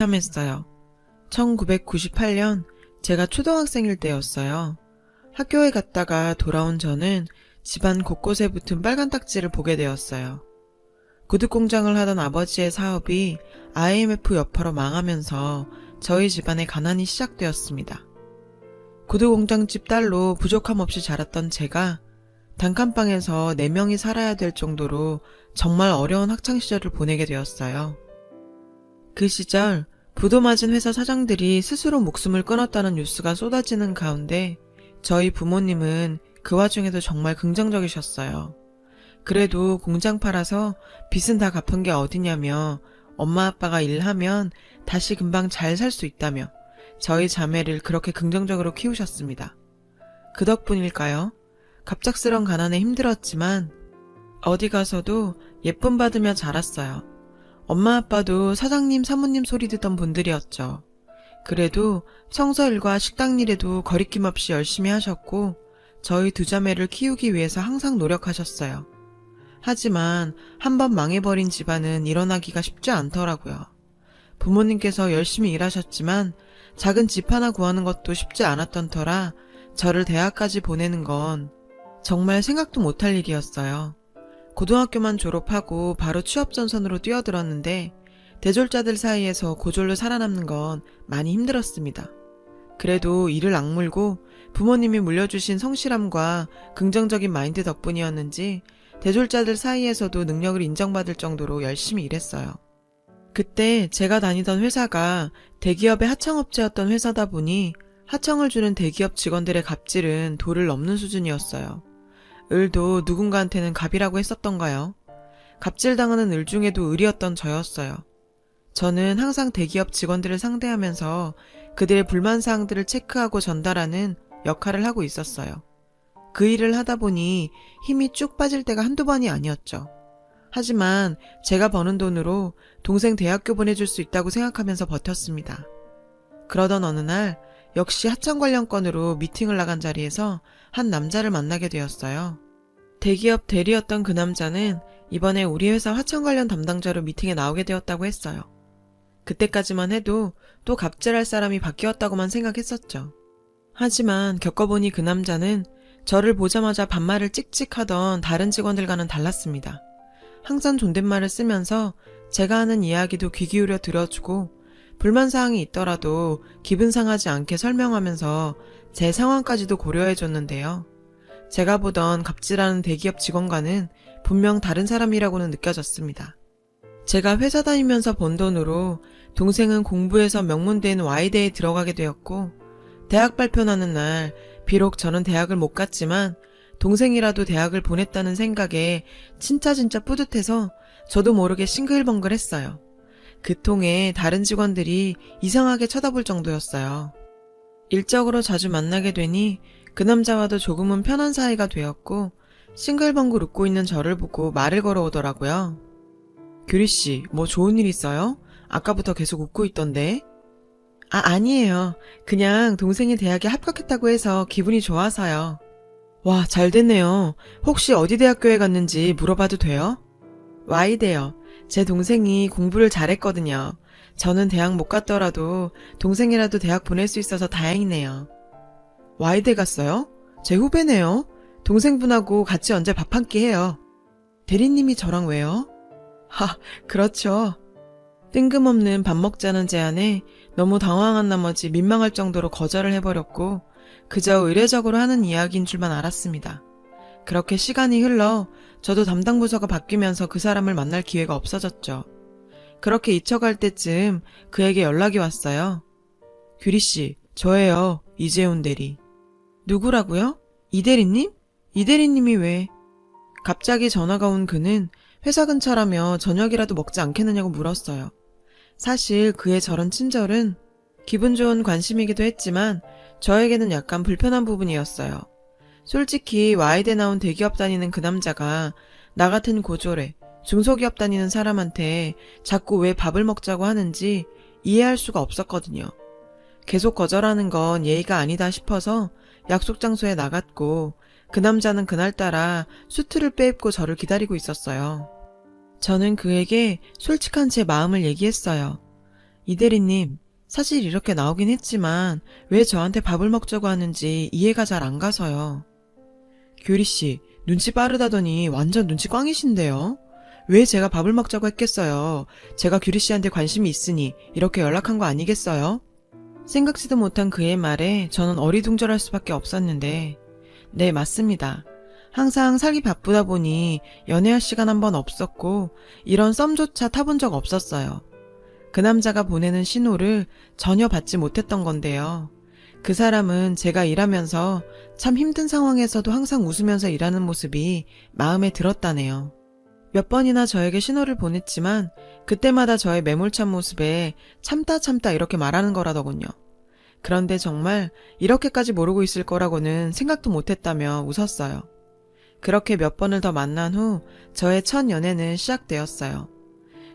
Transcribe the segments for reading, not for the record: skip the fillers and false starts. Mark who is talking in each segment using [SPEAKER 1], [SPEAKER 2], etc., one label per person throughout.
[SPEAKER 1] 참했어요. 1998년 제가 초등학생일 때였어요. 학교에 갔다가 돌아온 저는 집안 곳곳에 붙은 빨간 딱지를 보게 되었어요. 구두 공장을 하던 아버지의 사업이 IMF 여파로 망하면서 저희 집안의 가난이 시작되었습니다. 구두 공장집 딸로 부족함 없이 자랐던 제가 단칸방에서 4명이 살아야 될 정도로 정말 어려운 학창시절을 보내게 되었어요. 그 시절 부도 맞은 회사 사장들이 스스로 목숨을 끊었다는 뉴스가 쏟아지는 가운데 저희 부모님은 그 와중에도 정말 긍정적이셨어요. 그래도 공장 팔아서 빚은 다 갚은 게 어디냐며 엄마 아빠가 일하면 다시 금방 잘 살 수 있다며 저희 자매를 그렇게 긍정적으로 키우셨습니다. 그 덕분일까요? 갑작스런 가난에 힘들었지만 어디 가서도 예쁨 받으며 자랐어요. 엄마 아빠도 사장님 사모님 소리 듣던 분들이었죠. 그래도 청소일과 식당 일에도 거리낌 없이 열심히 하셨고 저희 두 자매를 키우기 위해서 항상 노력하셨어요. 하지만 한번 망해버린 집안은 일어나기가 쉽지 않더라고요. 부모님께서 열심히 일하셨지만 작은 집 하나 구하는 것도 쉽지 않았던 터라 저를 대학까지 보내는 건 정말 생각도 못할 일이었어요. 고등학교만 졸업하고 바로 취업전선으로 뛰어들었는데 대졸자들 사이에서 고졸로 살아남는 건 많이 힘들었습니다. 그래도 이를 악물고 부모님이 물려주신 성실함과 긍정적인 마인드 덕분이었는지 대졸자들 사이에서도 능력을 인정받을 정도로 열심히 일했어요. 그때 제가 다니던 회사가 대기업의 하청업체였던 회사다 보니 하청을 주는 대기업 직원들의 갑질은 도를 넘는 수준이었어요. 을도 누군가한테는 갑이라고 했었던가요? 갑질당하는 을 중에도 을이었던 저였어요. 저는 항상 대기업 직원들을 상대하면서 그들의 불만사항들을 체크하고 전달하는 역할을 하고 있었어요. 그 일을 하다 보니 힘이 쭉 빠질 때가 한두 번이 아니었죠. 하지만 제가 버는 돈으로 동생 대학교 보내줄 수 있다고 생각하면서 버텼습니다. 그러던 어느 날 역시 하청 관련 건으로 미팅을 나간 자리에서 한 남자를 만나게 되었어요. 대기업 대리였던 그 남자는 이번에 우리 회사 하청 관련 담당자로 미팅에 나오게 되었다고 했어요. 그때까지만 해도 또 갑질할 사람이 바뀌었다고만 생각했었죠. 하지만 겪어보니 그 남자는 저를 보자마자 반말을 찍찍하던 다른 직원들과는 달랐습니다. 항상 존댓말을 쓰면서 제가 하는 이야기도 귀 기울여 들어주고 불만사항이 있더라도 기분 상하지 않게 설명하면서 제 상황까지도 고려해줬는데요. 제가 보던 갑질하는 대기업 직원과는 분명 다른 사람이라고는 느껴졌습니다. 제가 회사 다니면서 번 돈으로 동생은 공부해서 명문대인 Y대에 들어가게 되었고 대학 발표나는 날 비록 저는 대학을 못 갔지만 동생이라도 대학을 보냈다는 생각에 진짜 뿌듯해서 저도 모르게 싱글벙글했어요. 그 통에 다른 직원들이 이상하게 쳐다볼 정도였어요. 일적으로 자주 만나게 되니 그 남자와도 조금은 편한 사이가 되었고 싱글벙글 웃고 있는 저를 보고 말을 걸어오더라고요. 규리씨, 뭐 좋은 일 있어요? 아까부터 계속 웃고 있던데. 아니에요. 그냥 동생이 대학에 합격했다고 해서 기분이 좋아서요. 와, 잘 됐네요. 혹시 어디 대학교에 갔는지 물어봐도 돼요? Y대요. 제 동생이 공부를 잘했거든요. 저는 대학 못 갔더라도 동생이라도 대학 보낼 수 있어서 다행이네요. Y대 갔어요? 제 후배네요. 동생분하고 같이 언제 밥 한 끼 해요. 대리님이 저랑 왜요? 그렇죠. 뜬금없는 밥 먹자는 제안에 너무 당황한 나머지 민망할 정도로 거절을 해버렸고 그저 의례적으로 하는 이야기인 줄만 알았습니다. 그렇게 시간이 흘러 저도 담당 부서가 바뀌면서 그 사람을 만날 기회가 없어졌죠. 그렇게 잊혀갈 때쯤 그에게 연락이 왔어요. 규리씨, 저예요. 이재훈 대리. 누구라고요? 이 대리님? 이 대리님이 왜? 갑자기 전화가 온 그는 회사 근처라며 저녁이라도 먹지 않겠느냐고 물었어요. 사실 그의 저런 친절은 기분 좋은 관심이기도 했지만 저에게는 약간 불편한 부분이었어요. 솔직히 Y대 나온 대기업 다니는 그 남자가 나 같은 고졸에 중소기업 다니는 사람한테 자꾸 왜 밥을 먹자고 하는지 이해할 수가 없었거든요. 계속 거절하는 건 예의가 아니다 싶어서 약속 장소에 나갔고 그 남자는 그날따라 수트를 빼입고 저를 기다리고 있었어요. 저는 그에게 솔직한 제 마음을 얘기했어요. 이대리님, 사실 이렇게 나오긴 했지만 왜 저한테 밥을 먹자고 하는지 이해가 잘 안 가서요. 규리씨, 눈치 빠르다더니 완전 눈치 꽝이신데요? 왜 제가 밥을 먹자고 했겠어요? 제가 규리씨한테 관심이 있으니 이렇게 연락한 거 아니겠어요? 생각지도 못한 그의 말에 저는 어리둥절할 수밖에 없었는데, 네, 맞습니다. 항상 살기 바쁘다 보니 연애할 시간 한 번 없었고 이런 썸조차 타본 적 없었어요. 그 남자가 보내는 신호를 전혀 받지 못했던 건데요. 그 사람은 제가 일하면서 참 힘든 상황에서도 항상 웃으면서 일하는 모습이 마음에 들었다네요. 몇 번이나 저에게 신호를 보냈지만 그때마다 저의 매몰찬 모습에 참다 이렇게 말하는 거라더군요. 그런데 정말 이렇게까지 모르고 있을 거라고는 생각도 못했다며 웃었어요. 그렇게 몇 번을 더 만난 후 저의 첫 연애는 시작되었어요.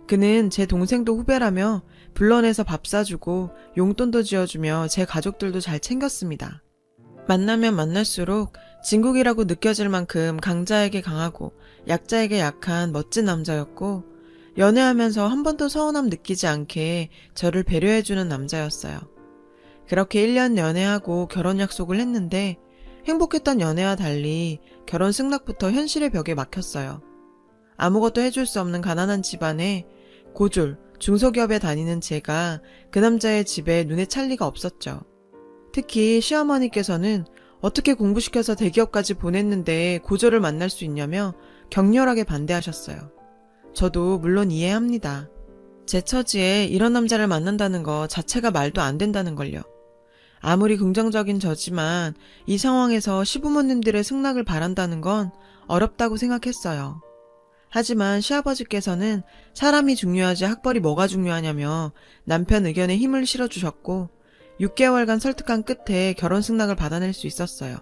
[SPEAKER 1] 그는 제 동생도 후배라며 불러내서 밥 사주고 용돈도 지어주며 제 가족들도 잘 챙겼습니다. 만나면 만날수록 진국이라고 느껴질 만큼 강자에게 강하고 약자에게 약한 멋진 남자였고, 연애하면서 한 번도 서운함 느끼지 않게 저를 배려해주는 남자였어요. 그렇게 1년 연애하고 결혼 약속을 했는데 행복했던 연애와 달리 결혼 승낙부터 현실의 벽에 막혔어요. 아무것도 해줄 수 없는 가난한 집안에 고졸, 중소기업에 다니는 제가 그 남자의 집에 눈에 찰 리가 없었죠. 특히 시어머니께서는 어떻게 공부시켜서 대기업까지 보냈는데 고졸을 만날 수 있냐며 격렬하게 반대하셨어요. 저도 물론 이해합니다. 제 처지에 이런 남자를 만난다는 거 자체가 말도 안 된다는 걸요. 아무리 긍정적인 저지만 이 상황에서 시부모님들의 승낙을 바란다는 건 어렵다고 생각했어요. 하지만 시아버지께서는 사람이 중요하지 학벌이 뭐가 중요하냐며 남편 의견에 힘을 실어주셨고 6개월간 설득한 끝에 결혼 승낙을 받아낼 수 있었어요.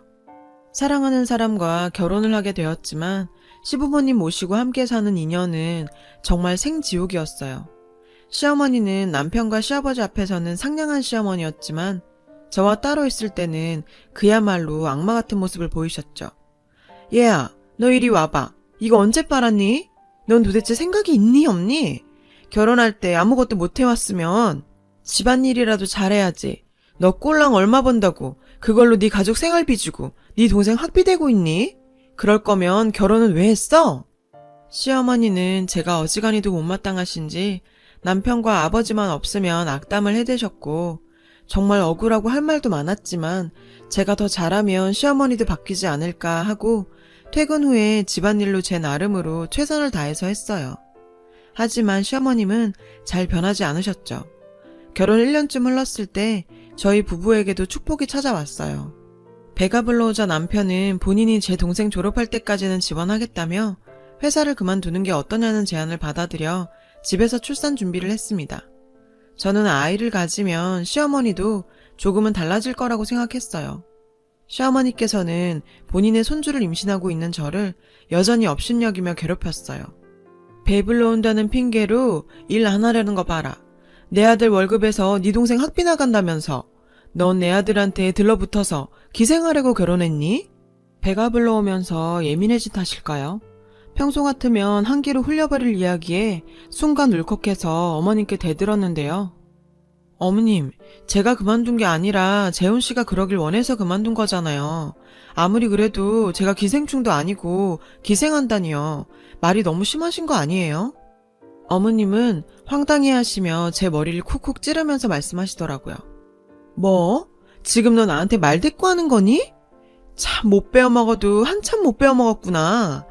[SPEAKER 1] 사랑하는 사람과 결혼을 하게 되었지만 시부모님 모시고 함께 사는 인연은 정말 생지옥이었어요. 시어머니는 남편과 시아버지 앞에서는 상냥한 시어머니였지만 저와 따로 있을 때는 그야말로 악마 같은 모습을 보이셨죠. 얘야, 너 이리 와봐. 이거 언제 빨았니? 넌 도대체 생각이 있니 없니? 결혼할 때 아무것도 못 해왔으면 집안일이라도 잘해야지. 너 꼴랑 얼마 번다고 그걸로 네 가족 생활비 주고 네 동생 학비 대고 있니? 그럴 거면 결혼은 왜 했어? 시어머니는 제가 어지간히도 못마땅하신지 남편과 아버지만 없으면 악담을 해대셨고 정말 억울하고 할 말도 많았지만 제가 더 잘하면 시어머니도 바뀌지 않을까 하고 퇴근 후에 집안일로 제 나름으로 최선을 다해서 했어요. 하지만 시어머님은 잘 변하지 않으셨죠. 결혼 1년쯤 흘렀을 때 저희 부부에게도 축복이 찾아왔어요. 배가 불러오자 남편은 본인이 제 동생 졸업할 때까지는 지원하겠다며 회사를 그만두는 게 어떠냐는 제안을 받아들여 집에서 출산 준비를 했습니다. 저는 아이를 가지면 시어머니도 조금은 달라질 거라고 생각했어요. 시어머니께서는 본인의 손주를 임신하고 있는 저를 여전히 업신여기며 괴롭혔어요. 배불러 온다는 핑계로 일 안 하려는 거 봐라. 내 아들 월급에서 네 동생 학비 나간다면서 넌 내 아들한테 들러붙어서 기생하려고 결혼했니? 배가 불러오면서 예민해진 탓일까요? 평소 같으면 한 귀로 흘려버릴 이야기에 순간 울컥해서 어머님께 대들었는데요. 어머님, 제가 그만둔 게 아니라 재훈 씨가 그러길 원해서 그만둔 거잖아요. 아무리 그래도 제가 기생충도 아니고 기생한다니요. 말이 너무 심하신 거 아니에요? 어머님은 황당해하시며 제 머리를 쿡쿡 찌르면서 말씀하시더라고요. 뭐? 지금 너 나한테 말대꾸하는 거니? 참 못 배워먹어도 한참 못 배워먹었구나.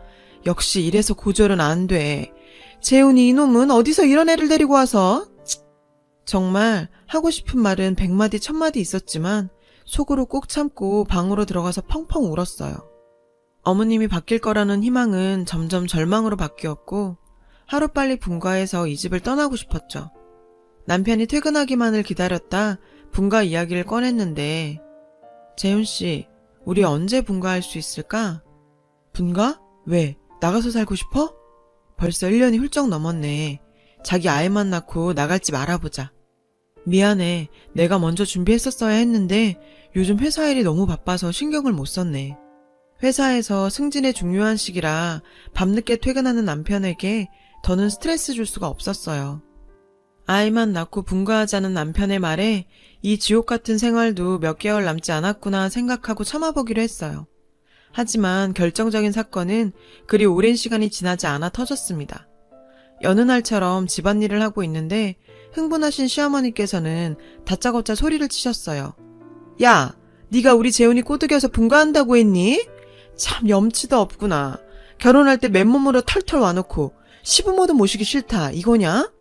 [SPEAKER 1] 역시 이래서 고졸은 안 돼. 재훈이 이놈은 어디서 이런 애를 데리고 와서? 정말 하고 싶은 말은 100마디 1000마디 있었지만 속으로 꾹 참고 방으로 들어가서 펑펑 울었어요. 어머님이 바뀔 거라는 희망은 점점 절망으로 바뀌었고 하루빨리 분가해서 이 집을 떠나고 싶었죠. 남편이 퇴근하기만을 기다렸다 분가 이야기를 꺼냈는데 재훈씨, 우리 언제 분가할 수 있을까? 분가? 왜? 나가서 살고 싶어? 벌써 1년이 훌쩍 넘었네. 자기 아이만 낳고 나갈 집 알아보자. 미안해. 내가 먼저 준비했었어야 했는데 요즘 회사 일이 너무 바빠서 신경을 못 썼네. 회사에서 승진의 중요한 시기라 밤늦게 퇴근하는 남편에게 더는 스트레스 줄 수가 없었어요. 아이만 낳고 분가하자는 남편의 말에 이 지옥 같은 생활도 몇 개월 남지 않았구나 생각하고 참아보기로 했어요. 하지만 결정적인 사건은 그리 오랜 시간이 지나지 않아 터졌습니다. 여느 날처럼 집안일을 하고 있는데 흥분하신 시어머니께서는 다짜고짜 소리를 치셨어요. 야, 네가 우리 재훈이 꼬드겨서 분가한다고 했니? 참 염치도 없구나. 결혼할 때 맨몸으로 털털 와놓고 시부모도 모시기 싫다 이거냐?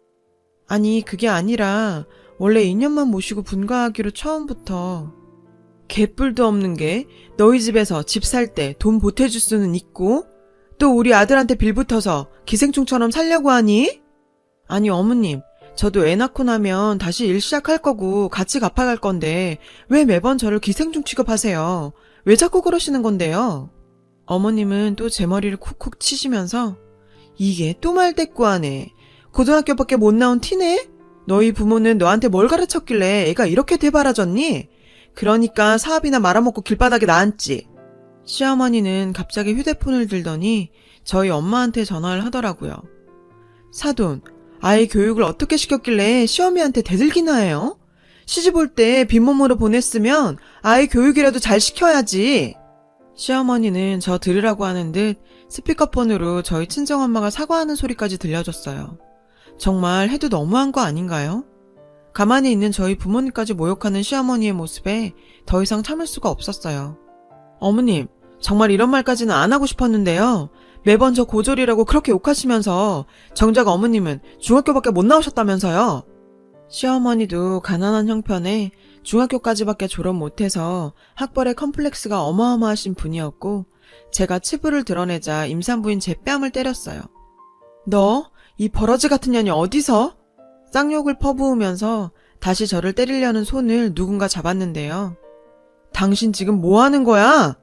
[SPEAKER 1] 아니 그게 아니라 원래 2년만 모시고 분가하기로 처음부터. 개뿔도 없는 게 너희 집에서 집 살 때 돈 보태줄 수는 있고 또 우리 아들한테 빌붙어서 기생충처럼 살려고 하니? 아니 어머님, 저도 애 낳고 나면 다시 일 시작할 거고 같이 갚아갈 건데 왜 매번 저를 기생충 취급하세요? 왜 자꾸 그러시는 건데요? 어머님은 또 제 머리를 쿡쿡 치시면서 이게 또 말대꾸하네. 고등학교밖에 못 나온 티네? 너희 부모는 너한테 뭘 가르쳤길래 애가 이렇게 되바라졌니? 그러니까 사업이나 말아먹고 길바닥에 나앉지. 시어머니는 갑자기 휴대폰을 들더니 저희 엄마한테 전화를 하더라고요. 사돈, 아이 교육을 어떻게 시켰길래 시어미한테 대들기나 해요? 시집 올 때 빈몸으로 보냈으면 아이 교육이라도 잘 시켜야지. 시어머니는 저 들으라고 하는 듯 스피커폰으로 저희 친정엄마가 사과하는 소리까지 들려줬어요. 정말 해도 너무한 거 아닌가요? 가만히 있는 저희 부모님까지 모욕하는 시어머니의 모습에 더 이상 참을 수가 없었어요. 어머님, 정말 이런 말까지는 안 하고 싶었는데요. 매번 저 고졸이라고 그렇게 욕하시면서 정작 어머님은 중학교밖에 못 나오셨다면서요. 시어머니도 가난한 형편에 중학교까지밖에 졸업 못해서 학벌에 컴플렉스가 어마어마하신 분이었고 제가 치부를 드러내자 임산부인 제 뺨을 때렸어요. 너, 이 버러지 같은 년이 어디서? 쌍욕을 퍼부으면서 다시 저를 때리려는 손을 누군가 잡았는데요. 당신 지금 뭐 하는 거야?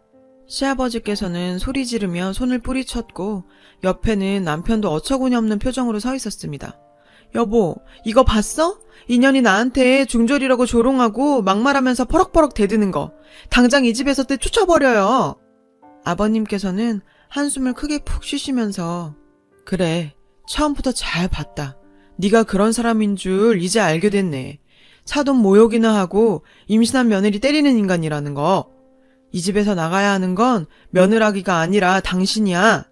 [SPEAKER 1] 시아버지께서는 소리 지르며 손을 뿌리쳤고 옆에는 남편도 어처구니 없는 표정으로 서 있었습니다. 여보, 이거 봤어? 인연이 나한테 중졸이라고 조롱하고 막말하면서 퍼럭퍼럭 대드는 거. 당장 이 집에서 쫓아버려요. 아버님께서는 한숨을 크게 푹 쉬시면서 그래, 처음부터 잘 봤다. 네가 그런 사람인 줄 이제 알게 됐네. 사돈 모욕이나 하고 임신한 며느리 때리는 인간이라는 거. 이 집에서 나가야 하는 건 며느라기가 아니라 당신이야.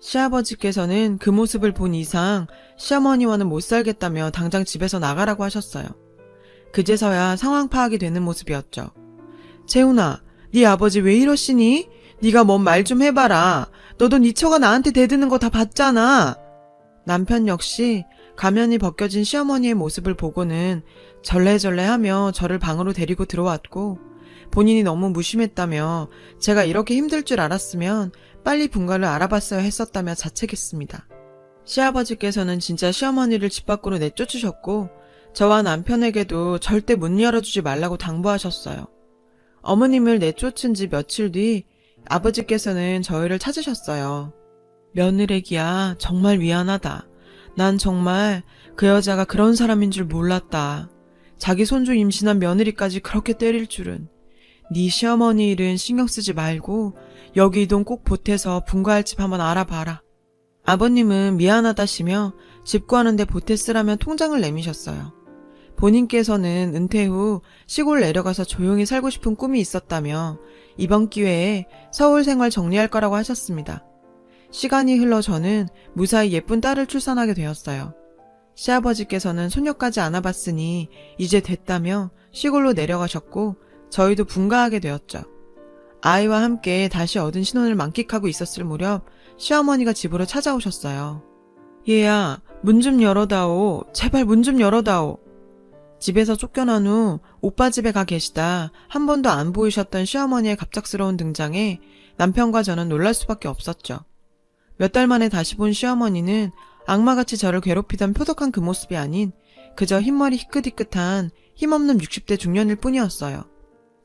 [SPEAKER 1] 시아버지께서는 그 모습을 본 이상 시어머니와는 못 살겠다며 당장 집에서 나가라고 하셨어요. 그제서야 상황 파악이 되는 모습이었죠. 재훈아, 네 아버지 왜 이러시니? 네가 뭔 말 좀 해봐라. 너도 네 처가 나한테 대드는 거 다 봤잖아. 남편 역시 가면이 벗겨진 시어머니의 모습을 보고는 절레절레하며 저를 방으로 데리고 들어왔고 본인이 너무 무심했다며 제가 이렇게 힘들 줄 알았으면 빨리 분가를 알아봤어야 했었다며 자책했습니다. 시아버지께서는 진짜 시어머니를 집 밖으로 내쫓으셨고 저와 남편에게도 절대 문 열어주지 말라고 당부하셨어요. 어머님을 내쫓은 지 며칠 뒤 아버지께서는 저희를 찾으셨어요. 며느리기야, 정말 미안하다. 난 정말 그 여자가 그런 사람인 줄 몰랐다. 자기 손주 임신한 며느리까지 그렇게 때릴 줄은. 네 시어머니 일은 신경 쓰지 말고 여기 이 돈 꼭 보태서 분가할 집 한번 알아봐라. 아버님은 미안하다시며 집 구하는데 보태 쓰라며 통장을 내미셨어요. 본인께서는 은퇴 후 시골 내려가서 조용히 살고 싶은 꿈이 있었다며 이번 기회에 서울 생활 정리할 거라고 하셨습니다. 시간이 흘러 저는 무사히 예쁜 딸을 출산하게 되었어요. 시아버지께서는 손녀까지 안아봤으니 이제 됐다며 시골로 내려가셨고 저희도 분가하게 되었죠. 아이와 함께 다시 얻은 신혼을 만끽하고 있었을 무렵 시어머니가 집으로 찾아오셨어요. 얘야, 문 좀 열어다오. 제발 문 좀 열어다오. 집에서 쫓겨난 후 오빠 집에 가 계시다 한 번도 안 보이셨던 시어머니의 갑작스러운 등장에 남편과 저는 놀랄 수밖에 없었죠. 몇 달 만에 다시 본 시어머니는 악마같이 저를 괴롭히던 표독한 그 모습이 아닌 그저 흰머리 희끗희끗한 힘없는 60대 중년일 뿐이었어요.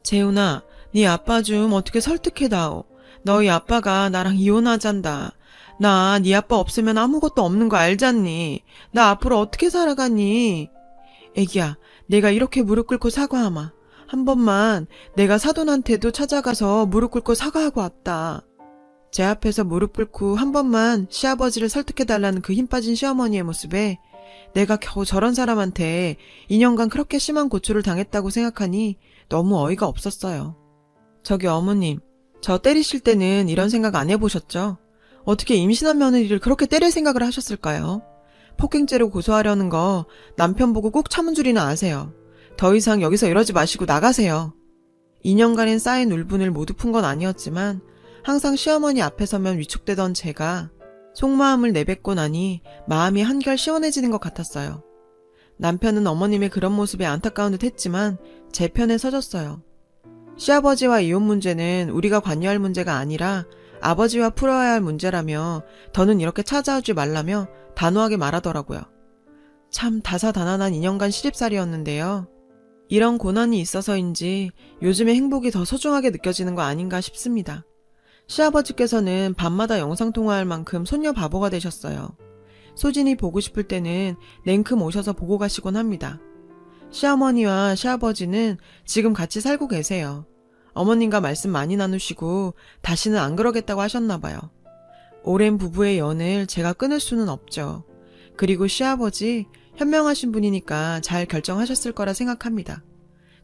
[SPEAKER 1] 재훈아, 네 아빠 좀 어떻게 설득해다오. 너희 아빠가 나랑 이혼하잔다. 나 네 아빠 없으면 아무것도 없는 거 알잖니. 나 앞으로 어떻게 살아가니. 애기야, 내가 이렇게 무릎 꿇고 사과하마. 한 번만 내가 사돈한테도 찾아가서 무릎 꿇고 사과하고 왔다. 제 앞에서 무릎 꿇고 한 번만 시아버지를 설득해달라는 그 힘 빠진 시어머니의 모습에 내가 겨우 저런 사람한테 2년간 그렇게 심한 고초를 당했다고 생각하니 너무 어이가 없었어요. 저기 어머님, 저 때리실 때는 이런 생각 안 해보셨죠? 어떻게 임신한 며느리를 그렇게 때릴 생각을 하셨을까요? 폭행죄로 고소하려는 거 남편 보고 꼭 참은 줄이나 아세요. 더 이상 여기서 이러지 마시고 나가세요. 2년간의 쌓인 울분을 모두 푼 건 아니었지만 항상 시어머니 앞에 서면 위축되던 제가 속마음을 내뱉고 나니 마음이 한결 시원해지는 것 같았어요. 남편은 어머님의 그런 모습에 안타까운 듯 했지만 제 편에 서줬어요. 시아버지와 이혼 문제는 우리가 관여할 문제가 아니라 아버지와 풀어야 할 문제라며 더는 이렇게 찾아오지 말라며 단호하게 말하더라고요. 참 다사다난한 2년간 시집살이였는데요. 이런 고난이 있어서인지 요즘의 행복이 더 소중하게 느껴지는 거 아닌가 싶습니다. 시아버지께서는 밤마다 영상통화할 만큼 손녀 바보가 되셨어요. 소진이 보고 싶을 때는 냉큼 오셔서 보고 가시곤 합니다. 시어머니와 시아버지는 지금 같이 살고 계세요. 어머님과 말씀 많이 나누시고 다시는 안 그러겠다고 하셨나 봐요. 오랜 부부의 연을 제가 끊을 수는 없죠. 그리고 시아버지 현명하신 분이니까 잘 결정하셨을 거라 생각합니다.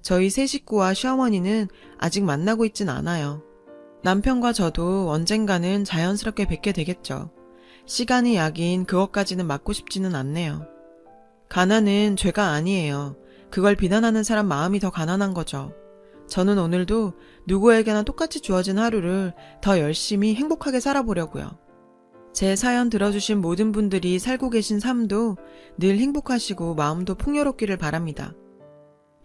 [SPEAKER 1] 저희 세 식구와 시어머니는 아직 만나고 있진 않아요. 남편과 저도 언젠가는 자연스럽게 뵙게 되겠죠. 시간이 약인 그것까지는 맞고 싶지는 않네요. 가난은 죄가 아니에요. 그걸 비난하는 사람 마음이 더 가난한 거죠. 저는 오늘도 누구에게나 똑같이 주어진 하루를 더 열심히 행복하게 살아보려고요. 제 사연 들어주신 모든 분들이 살고 계신 삶도 늘 행복하시고 마음도 풍요롭기를 바랍니다.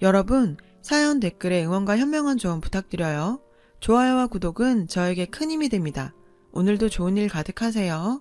[SPEAKER 1] 여러분, 사연 댓글에 응원과 현명한 조언 부탁드려요. 좋아요와 구독은 저에게 큰 힘이 됩니다. 오늘도 좋은 일 가득하세요.